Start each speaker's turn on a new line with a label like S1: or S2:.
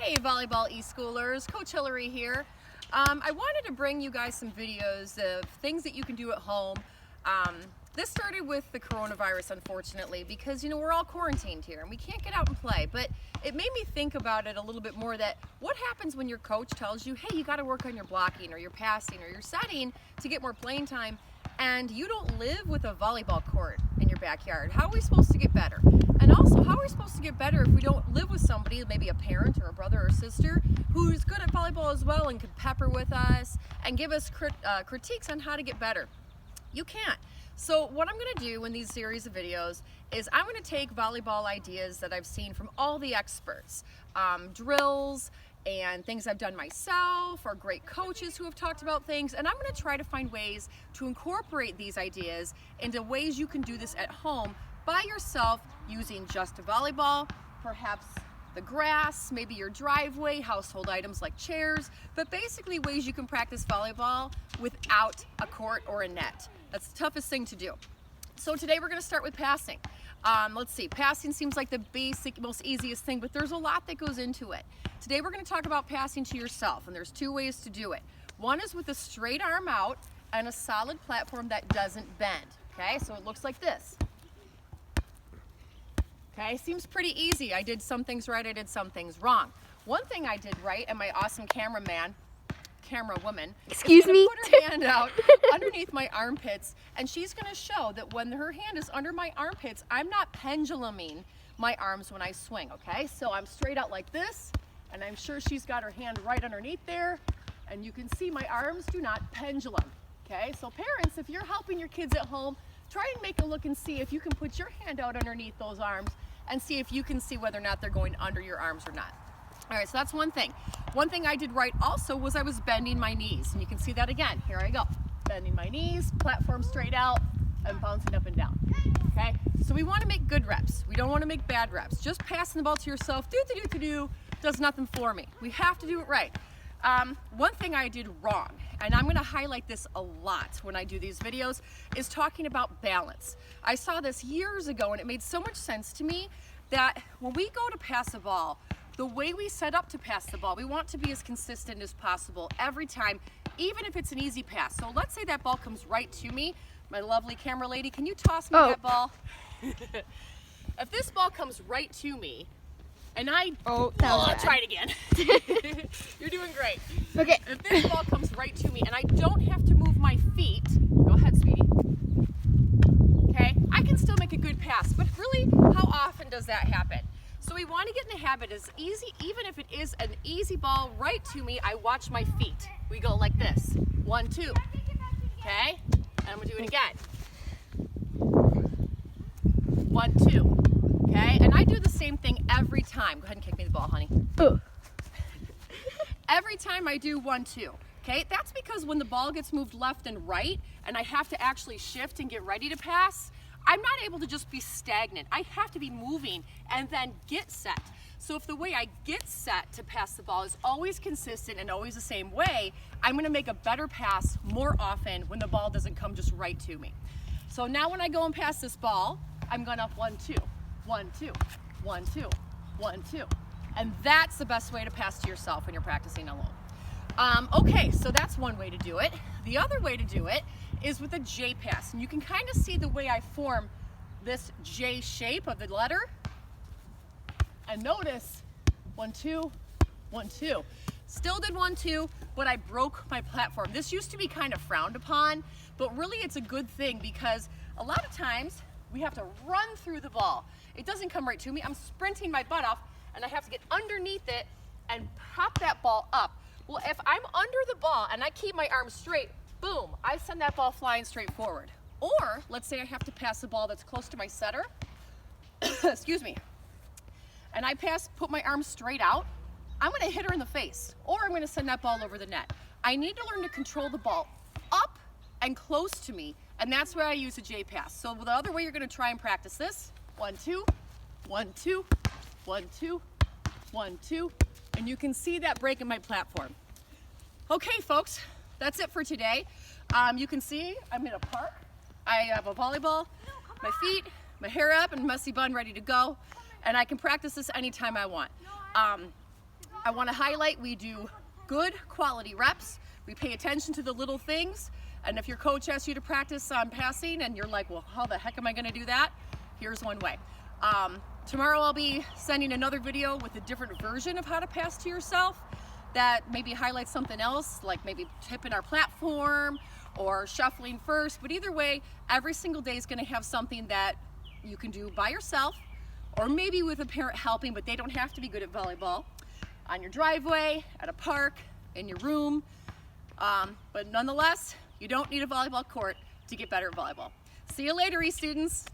S1: Hey Volleyball e-schoolers, Coach Hilary here. I wanted to bring you guys some videos of things that you can do at home. This started with the coronavirus, unfortunately, because we're all quarantined here and we can't get out and play, but it made me think about it a little bit more, that what happens when your coach tells you, hey, you got to work on your blocking or your passing or your setting to get more playing time, and you don't live with a volleyball court in your backyard. How are we supposed to get better? And also, how are we supposed to get better if we don't live with somebody, maybe a parent or a brother or sister, who's good at volleyball as well and could pepper with us and give us critiques on how to get better? You can't. So what I'm going to do in these series of videos is I'm going to take volleyball ideas that I've seen from all the experts, drills and things I've done myself, or great coaches who have talked about things, and I'm going to try to find ways to incorporate these ideas into ways you can do this at home by yourself using just a volleyball, perhaps the grass, maybe your driveway, household items like chairs, but basically ways you can practice volleyball without a court or a net. That's the toughest thing to do. So today we're going to start with passing. Let's see, passing seems like the basic, most easiest thing, but there's a lot that goes into it. Today we're going to talk about passing to yourself, and there's two ways to do it. One is with a straight arm out and a solid platform that doesn't bend. Okay, so it looks like this. Okay, seems pretty easy. I did some things right, I did some things wrong. One thing I did right, and my awesome camerawoman,
S2: excuse me,
S1: put her hand out underneath my armpits, and she's going to show that when her hand is under my armpits, I'm not penduluming my arms when I swing. Okay, so I'm straight out like this, and I'm sure she's got her hand right underneath there, and you can see my arms do not pendulum. Okay, so parents, if you're helping your kids at home, try and make a look and see if you can put your hand out underneath those arms and see if you can see whether or not they're going under your arms or not. All right, so that's one thing. One thing I did right also was I was bending my knees, and you can see that again. Here I go, bending my knees, platform straight out, and bouncing up and down. Okay, so we want to make good reps. We don't want to make bad reps. Just passing the ball to yourself, does nothing for me. We have to do it right. One thing I did wrong, and I'm going to highlight this a lot when I do these videos, is talking about balance. I saw this years ago, and it made so much sense to me that when we go to pass a ball, the way we set up to pass the ball, we want to be as consistent as possible every time, even if it's an easy pass. So let's say that ball comes right to me. My lovely camera lady, can you toss me that ball? If this ball comes right to me, and I'll try it again. You're doing great.
S2: Okay.
S1: If this ball comes right to me and I don't have to move my feet, go ahead, sweetie. Okay, I can still make a good pass, but really, how often does that happen? So we want to get in the habit as easy, even if it is an easy ball right to me, I watch my feet. We go like this, 1, 2, okay? And I'm gonna do it again. 1, 2. Okay, and I do the same thing every time. Go ahead and kick me the ball, honey. Every time I do 1, 2. Okay, that's because when the ball gets moved left and right, and I have to actually shift and get ready to pass, I'm not able to just be stagnant. I have to be moving and then get set. So if the way I get set to pass the ball is always consistent and always the same way, I'm going to make a better pass more often when the ball doesn't come just right to me. So now when I go and pass this ball, I'm going up 1, 2. 1, 2, 1, 2, 1, 2. And that's the best way to pass to yourself when you're practicing alone. Okay, so that's one way to do it. The other way to do it is with a J pass. And you can kind of see the way I form this J shape of the letter. And notice 1, 2, 1, 2. Still did 1, 2, but I broke my platform. This used to be kind of frowned upon, but really it's a good thing because a lot of times we have to run through the ball. It doesn't come right to me. I'm sprinting my butt off, and I have to get underneath it and pop that ball up. Well, if I'm under the ball and I keep my arms straight, boom, I send that ball flying straight forward. Or let's say I have to pass a ball that's close to my setter, excuse me, and I put my arms straight out, I'm going to hit her in the face, or I'm going to send that ball over the net. I need to learn to control the ball up and close to me, and that's where I use a J pass. So the other way you're going to try and practice this, 1, 2, 1, 2, 1, 2, 1, 2, and you can see that break in my platform. Okay, folks, that's it for today. You can see I'm in a park. I have a volleyball, my feet, my hair up, and messy bun ready to go, and I can practice this anytime I want. I want to highlight we do good quality reps. We pay attention to the little things. And if your coach asks you to practice on passing and you're like, well, how the heck am I going to do that? Here's one way. Tomorrow I'll be sending another video with a different version of how to pass to yourself that maybe highlights something else, like maybe tipping our platform or shuffling first. But either way, every single day is going to have something that you can do by yourself or maybe with a parent helping, but they don't have to be good at volleyball. On your driveway, at a park, in your room. But nonetheless, you don't need a volleyball court to get better at volleyball. See you later, students.